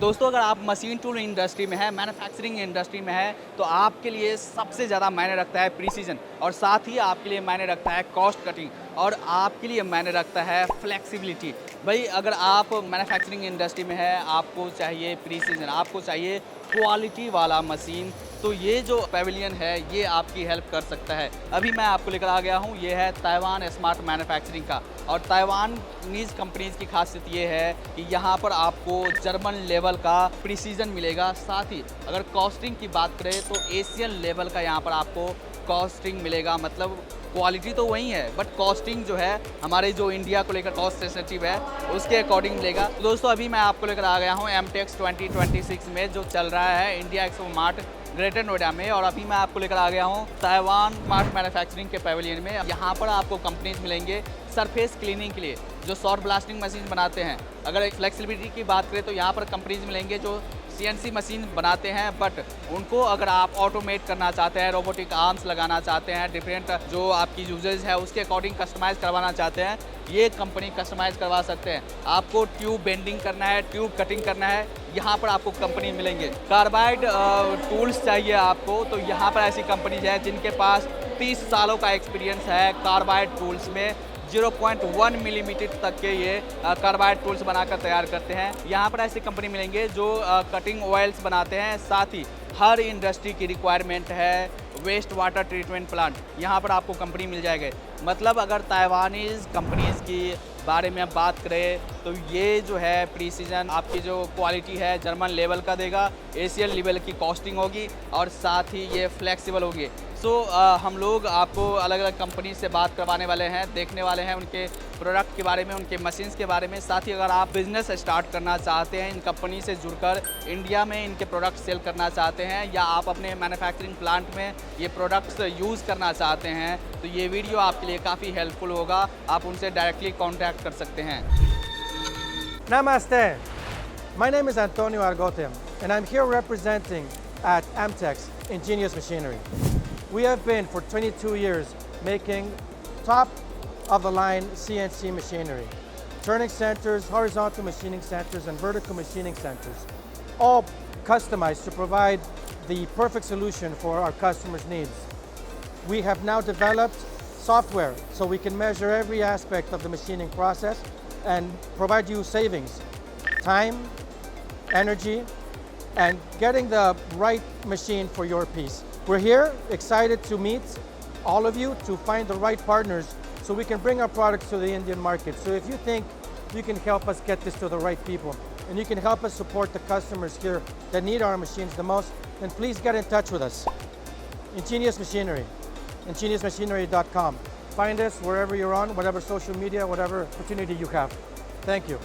दोस्तों अगर आप मशीन टूल इंडस्ट्री में है, मैन्युफैक्चरिंग इंडस्ट्री में है, तो आपके लिए सबसे ज़्यादा मायने रखता है प्रिसीजन और साथ ही आपके लिए मायने रखता है कॉस्ट कटिंग और आपके लिए मायने रखता है फ्लेक्सिबिलिटी। भाई अगर आप मैन्युफैक्चरिंग इंडस्ट्री में है, आपको चाहिए प्रिसीजन, आपको चाहिए क्वालिटी वाला मशीन, तो ये जो पेविलियन है ये आपकी हेल्प कर सकता है। अभी मैं आपको लेकर आ गया हूँ, ये है ताइवान स्मार्ट मैन्युफैक्चरिंग का। और ताइवानीज़ कंपनीज़ की खासियत ये है कि यहाँ पर आपको जर्मन लेवल का प्रिसीजन मिलेगा। साथ ही अगर कॉस्टिंग की बात करें तो एशियन लेवल का यहाँ पर आपको कॉस्टिंग मिलेगा। मतलब क्वालिटी तो वही है बट कॉस्टिंग जो है हमारे जो इंडिया को लेकर कॉस्ट सेंसिटिव है उसके अकॉर्डिंग मिलेगा। तो दोस्तों अभी मैं आपको लेकर आ गया हूँ एमटेक्स 2026 में जो चल रहा है India expo mart greater Noida में। और अभी मैं आपको लेकर आ गया हूँ ताइवान स्मार्ट मैन्युफैक्चरिंग के पेविलियन में। यहाँ पर आपको कंपनीज मिलेंगे सरफेस क्लीनिंग के लिए जो शॉर्ट ब्लास्टिंग मशीन बनाते हैं। अगर फ्लेक्सिबिलिटी की बात करें तो यहाँ पर कंपनीज मिलेंगे जो CNC मशीन बनाते हैं, बट उनको अगर आप ऑटोमेट करना चाहते हैं, रोबोटिक आर्म्स लगाना चाहते हैं, डिफरेंट जो आपकी यूजेज है उसके अकॉर्डिंग कस्टमाइज़ करवाना चाहते हैं, ये कंपनी कस्टमाइज़ करवा सकते हैं। आपको ट्यूब बेंडिंग करना है, ट्यूब कटिंग करना है, यहाँ पर आपको कंपनी मिलेंगे। कार्बाइड टूल्स चाहिए आपको, तो यहाँ पर ऐसी कंपनीज है जिनके पास 30 सालों का एक्सपीरियंस है कार्बाइड टूल्स में। 0.1 मिलीमीटर तक के ये कार्बाइड टूल्स बनाकर तैयार करते हैं। यहाँ पर ऐसी कंपनी मिलेंगे जो कटिंग ऑयल्स बनाते हैं। साथ ही हर इंडस्ट्री की रिक्वायरमेंट है वेस्ट वाटर ट्रीटमेंट प्लांट, यहाँ पर आपको कंपनी मिल जाएगी। मतलब अगर ताइवानीज़ कंपनीज़ की बारे में हम बात करें तो ये जो है प्रिसीजन आपकी जो क्वालिटी है जर्मन लेवल का देगा, एशियन लेवल की कॉस्टिंग होगी और साथ ही ये फ्लेक्सिबल होगी। सो हम लोग आपको अलग अलग कंपनी से बात करवाने वाले हैं, देखने वाले हैं उनके प्रोडक्ट के बारे में, उनके मशीन्स के बारे में। साथ ही अगर आप बिज़नेस स्टार्ट करना चाहते हैं इन कंपनी से जुड़कर, इंडिया में इनके प्रोडक्ट सेल करना चाहते हैं या आप अपने मैन्युफैक्चरिंग प्लांट में ये प्रोडक्ट्स यूज़ करना चाहते हैं, तो ये वीडियो आपके लिए काफ़ी हेल्पफुल होगा। आप उनसे डायरेक्टली कॉन्टैक्ट कर सकते हैं। Namaste. My name is Antonio Argote and I'm here representing at Amtex Ingenious Machinery. We have been for 22 years making top of the line CNC machinery, turning centers, horizontal machining centers and vertical machining centers, all customized to provide the perfect solution for our customers' needs. We have now developed software so we can measure every aspect of the machining process and provide you savings, time, energy, and getting the right machine for your piece. We're here excited to meet all of you to find the right partners so we can bring our products to the Indian market. So if you think you can help us get this to the right people and you can help us support the customers here that need our machines the most, then please get in touch with us. Ingenious Machinery, ingeniousmachinery.com. Find us wherever you're on, whatever social media, whatever opportunity you have. Thank you.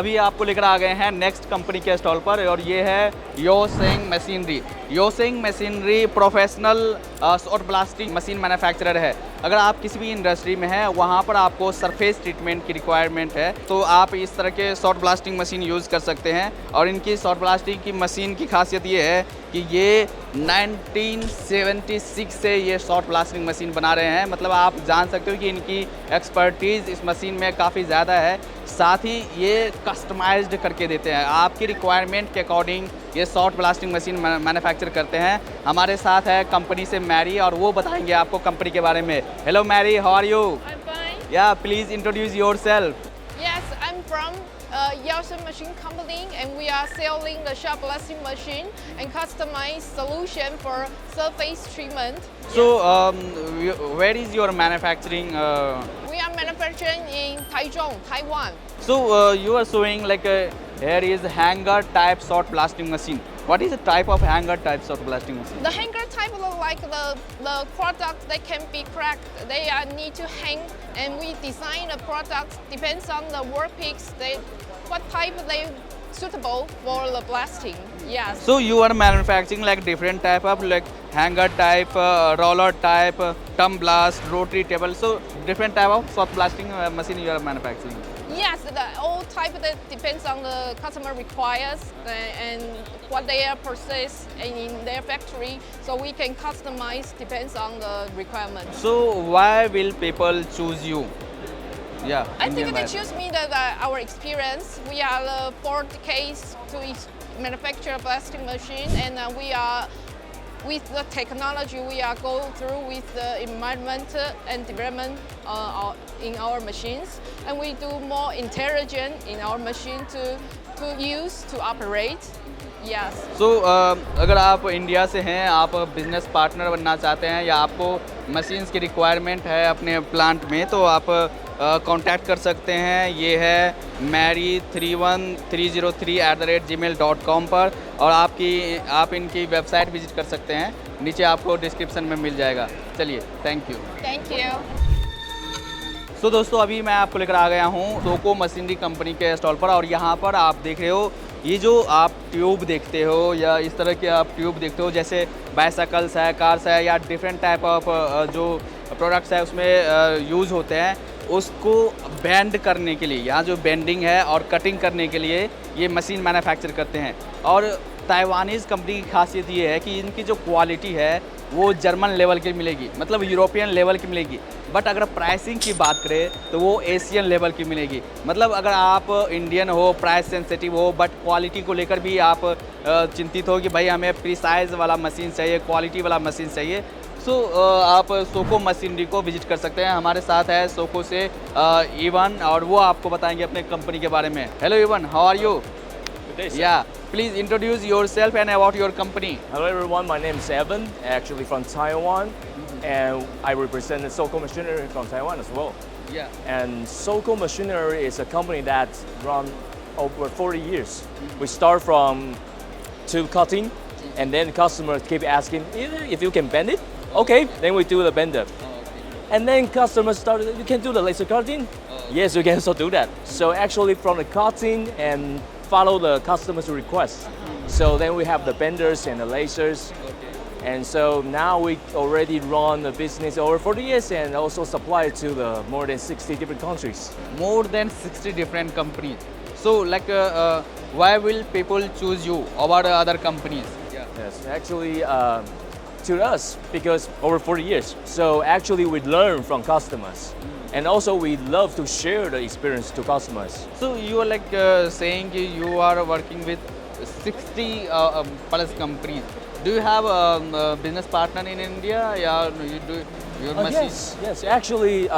अभी आपको लेकर आ गए हैं next company के stall पर और ये है Yoseng machinery. Yoseng machinery professional shot blasting machine manufacturer है। अगर आप किसी भी इंडस्ट्री में हैं वहाँ पर आपको सरफेस ट्रीटमेंट की रिक्वायरमेंट है तो आप इस तरह के शॉर्ट ब्लास्टिंग मशीन यूज़ कर सकते हैं। और इनकी शॉर्ट ब्लास्टिंग की मशीन की खासियत ये है कि ये 1976 से ये शॉर्ट ब्लास्टिंग मशीन बना रहे हैं। मतलब आप जान सकते हो कि इनकी एक्सपर्टीज़ इस मशीन में काफ़ी ज़्यादा है। साथ ही ये कस्टमाइज्ड करके देते हैं, आपकी रिक्वायरमेंट के अकॉर्डिंग ये शॉर्ट ब्लास्टिंग मशीन मैन्युफैक्चर करते हैं। हमारे साथ है कंपनी से मैरी और वो बताएंगे आपको कंपनी के बारे में। Hello Mary, how are you? I'm fine. Yeah please introduce yourself. Yes, I'm from Yeltsin Machine Company and we are selling the shot blasting machine and customized solution for surface treatment. So where is your manufacturing? We are manufacturing in Taichung, Taiwan. So you are showing like here is hanger type short blasting machine. What is the type of hanger type short blasting machine? The hanger type look like the product that can be cracked. They need to hang and we design the product depends on the workpiece, what type they suitable for the blasting. Yes. So you are manufacturing like different type of like hanger type, roller type, thumb blast, rotary table. So different type of short blasting machine you are manufacturing. Yes, all type that depends on the customer requires and what they are process in their factory. So we can customize depends on the requirements. So why will people choose you? Yeah, I think Indian they bias. choose me that our experience. We are the fourth case to manufacture blasting machine, and we are with the technology we are going through with the environment and development in our machines, and we do more intelligent in our machine to use to operate. Yes. सो अगर आप India से हैं, आप business partner बनना चाहते हैं या आपको मशीन्स की रिक्वायरमेंट है अपने प्लांट में, तो आप कांटेक्ट कर सकते हैं। ये है mary31303@gmail.com पर, और आप इनकी वेबसाइट विजिट कर सकते हैं, नीचे आपको डिस्क्रिप्शन में मिल जाएगा। चलिए, थैंक यू। Thank you. सो दोस्तों, अभी मैं आपको लेकर आ गया हूँ सोको मशीनरी कंपनी के स्टॉल पर, और यहाँ पर आप देख रहे हो ये जो आप ट्यूब देखते हो या इस तरह के आप ट्यूब देखते हो, जैसे बाइसाइकल्स है, कार्स है या डिफरेंट टाइप ऑफ जो प्रोडक्ट्स है उसमें यूज़ होते हैं, उसको बेंड करने के लिए, यहाँ जो बेंडिंग है और कटिंग करने के लिए ये मशीन मैन्युफैक्चर करते हैं। और ताइवानीज़ कंपनी की खासियत ये है कि इनकी जो क्वालिटी है वो जर्मन लेवल की मिलेगी, मतलब यूरोपियन लेवल की मिलेगी, बट अगर प्राइसिंग की बात करें तो वो एशियन लेवल की मिलेगी। मतलब अगर आप इंडियन हो, प्राइस सेंसिटिव हो, बट क्वालिटी को लेकर भी आप चिंतित हो कि भाई हमें प्रीसाइज वाला मशीन चाहिए, क्वालिटी वाला मशीन चाहिए, सो आप सोको मशीनरी को विजिट कर सकते हैं। हमारे साथ है सोको से इवन, और वो आपको बताएंगे अपने कंपनी के बारे में। Hello Evan, how are you? Good day, sir. Yeah, please introduce yourself and about your company. Hello everyone, my name is Evan, actually from Taiwan, and I represent Soco Machinery from Taiwan as well. Yeah. And Soco Machinery is a company that's run over 40 years. We start from tube cutting, and then customers keep asking if you can bend it. Okay, then we do the bender. And then customers started, you can do the laser cutting? Yes, you can also do that. So actually from the cutting and follow the customer's request. So then we have the benders and the lasers. And so now we already run the business over 40 years and also supply to the more than 60 different countries. More than 60 different companies. So like, why will people choose you over other companies? Yeah. Yes, actually to us, because over 40 years. So actually we learn from customers. And also we love to share the experience to customers. So you are like saying you are working with 60 plus companies. Do you have a business partner in India? Yeah, you do your machines? Yes. Actually,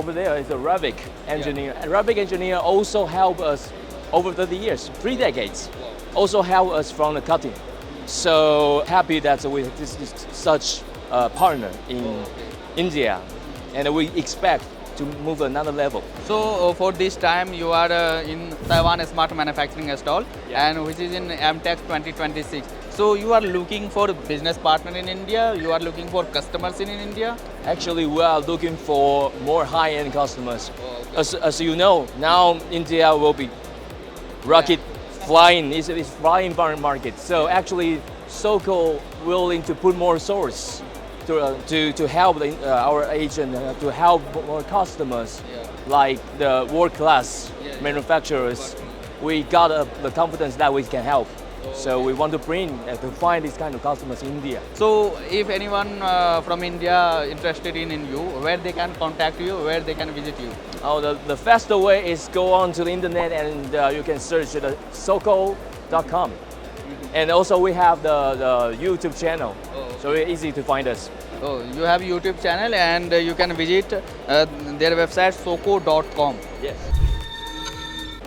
over there is a Ravic engineer. And Ravic engineer also help us over 30 years, 3 decades. Also help us from the cutting. So happy that we have this such partner in India, and we expect to move another level. So for this time you are in Taiwan Smart Manufacturing Stall, Yeah. and which is in MTech 2026. So you are looking for business partner in India, you are looking for customers in India? Actually, we are looking for more high-end customers. Oh, okay. As you know, now India will be rocket flying. It's flying market. So actually, Soco willing to put more resource to help our agent to help more customers, Yeah. like the world class Yeah. manufacturers. We got the confidence that we can help. So we want to bring to find these kind of customers in India. So if anyone from India interested in you, where they can contact you, where they can visit you? Oh, the faster way is go on to the internet and you can search the soco.com. And also we have the YouTube channel, so it's easy to find us. Oh, you have YouTube channel and you can visit their website soco.com. Yes.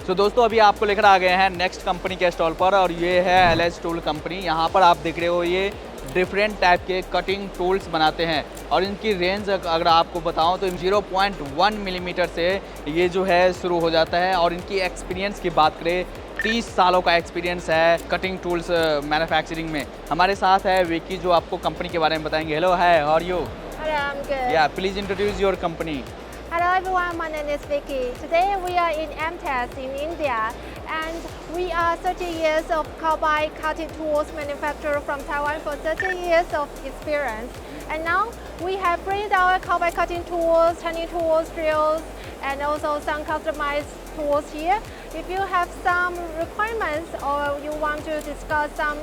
तो दोस्तों, अभी आपको लेकर आ गए हैं next company के stall पर, और ये है LH टूल कंपनी। यहाँ पर आप देख रहे हो ये डिफरेंट टाइप के कटिंग टूल्स बनाते हैं, और इनकी रेंज अगर आपको बताऊं तो 0.1 मिलीमीटर से ये जो है शुरू हो जाता है। और इनकी एक्सपीरियंस की बात करें, 30 सालों का एक्सपीरियंस है कटिंग टूल्स मैन्युफैक्चरिंग में। हमारे साथ है विकी, जो आपको कंपनी के बारे में बताएंगे। Hello, hi, how are you? Hello, I'm good. Yeah please introduce your company. Hello everyone, my name is Vicky. Today we are in MTech in India, and we are 30 years of carbide cutting tools manufacturer from Taiwan for 30 years of experience. And now we have bring our carbide cutting tools, turning tools, drills, and also some customized tools here. If you have some requirements or you want to discuss some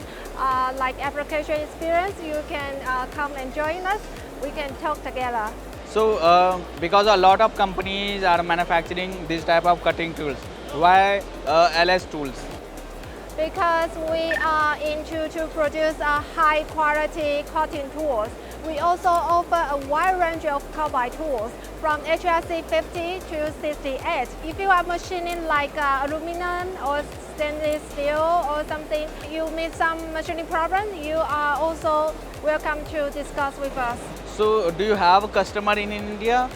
like application experience, you can come and join us. We can talk together. So, because a lot of companies are manufacturing this type of cutting tools, why LS tools? Because we are into to produce high quality cutting tools. We also offer a wide range of carbide tools from HRC 50 to 68. If you are machining like aluminum or stainless steel or something, you meet some machining problem, you are also welcome to discuss with us. So, do you have a customer in India?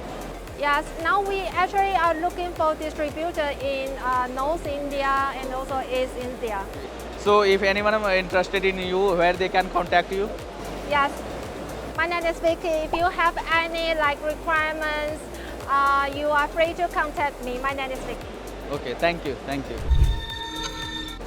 Yes, now we actually are looking for distributor in North India and also East India. So, if anyone is interested in you, where they can contact you? Yes, my name is Vicky. If you have any like requirements, you are free to contact me. My name is Vicky. Okay, thank you, thank you.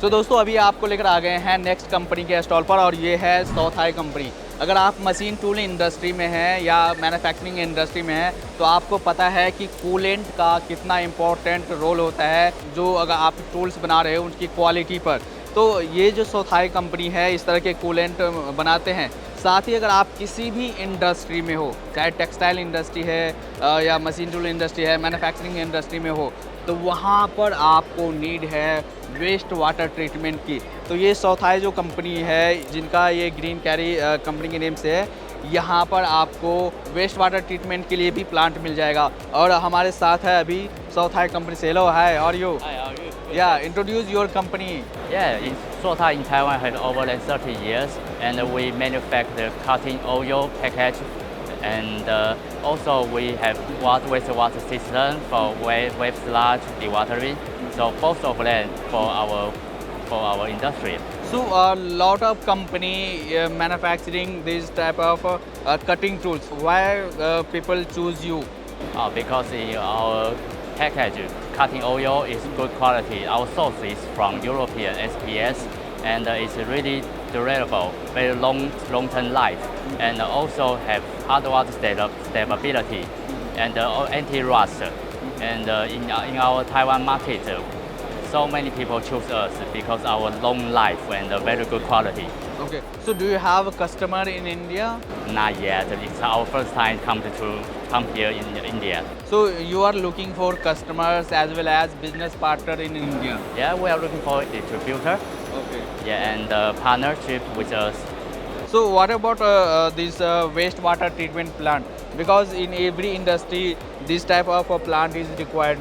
So दोस्तों, अभी आपको लेकर आ गए हैं next company के stall पर, और ये है सौथाई कंपनी। अगर आप मशीन टूल इंडस्ट्री में हैं या मैन्युफैक्चरिंग इंडस्ट्री में हैं, तो आपको पता है कि कूलेंट का कितना इम्पोर्टेंट रोल होता है, जो अगर आप टूल्स बना रहे हो उनकी क्वालिटी पर। तो ये जो सौथाई कंपनी है, इस तरह के कूलेंट बनाते हैं। साथ ही अगर आप किसी भी इंडस्ट्री में हो, चाहे टेक्सटाइल इंडस्ट्री है या मशीन टूल इंडस्ट्री है, मैन्युफैक्चरिंग इंडस्ट्री में हो, तो वहाँ पर आपको नीड है वेस्ट वाटर ट्रीटमेंट की। तो ये सौथाई जो कंपनी है, जिनका ये ग्रीन कैरी कंपनी के नेम से है, यहाँ पर आपको वेस्ट वाटर ट्रीटमेंट के लिए भी प्लांट मिल जाएगा। और हमारे साथ है अभी सौथाई कंपनी से। हेलो, हाय, और you? Hi, how are you? या introduce your company. Yeah, Suotai in Taiwan has over than 30 years, and we manufacture cutting oil package, and also we have wastewater system for wave sludge dewatering. So both of them for our industry. So a lot of company manufacturing this type of cutting tools. Why people choose you? Because our package cutting oil is good quality. Our source is from European SPS, and it's really durable, very long-term life, and also have hardware stability and anti-rust. And in our Taiwan market, so many people choose us because our long life and very good quality. Okay. So do you have a customer in India? Not yet. It's our first time come here in India. So you are looking for customers as well as business partner in India. Yeah, we are looking for a distributor. Okay. Yeah, and partnership with us. So what about this wastewater treatment plant? Because in every industry, this type of a plant is required.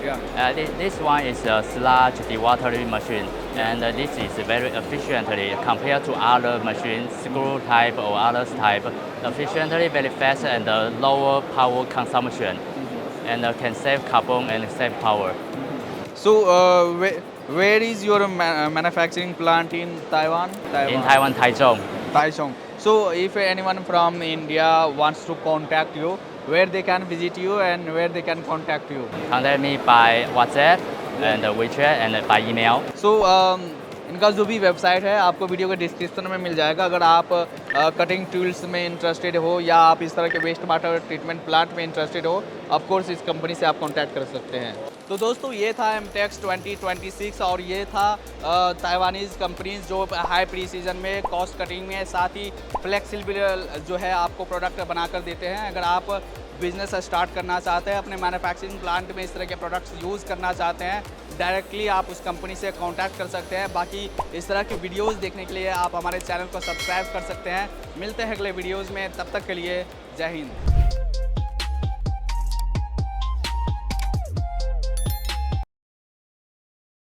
Yeah. This one is a sludge dewatering machine, and this is very efficiently compared to other machines, screw type or others type. Efficiently, very fast and lower power consumption, and can save carbon and save power. So where is your manufacturing plant in Taiwan? In Taiwan, Taichung. Taichung. So if anyone from India wants to contact you, where they can visit you and where they can contact you? Contact me by WhatsApp and WeChat and by email. So इनका जो भी website है आपको video के description में मिल जाएगा। अगर आप कटिंग टूल्स में इंटरेस्टेड हो या आप इस तरह के वेस्ट वाटर ट्रीटमेंट प्लांट में इंटरेस्टेड हो, ऑफ कोर्स इस कंपनी से आप कांटेक्ट कर सकते हैं। तो दोस्तों, ये था एमटेक्स 2026 और ये था ताइवानीज़ कंपनीज जो हाई प्रीसीजन में, कॉस्ट कटिंग में, साथ ही फ्लेक्सिबल जो है आपको प्रोडक्ट बनाकर देते हैं। अगर आप बिज़नेस स्टार्ट करना चाहते हैं, अपने मैन्युफैक्चरिंग प्लांट में इस तरह के प्रोडक्ट्स यूज़ करना चाहते हैं, डायरेक्टली आप उस कंपनी से कांटेक्ट कर सकते हैं। बाकी इस तरह के वीडियोस देखने के लिए आप हमारे चैनल को सब्सक्राइब कर सकते हैं। मिलते हैं अगले वीडियोस में, तब तक के लिए जय हिंद।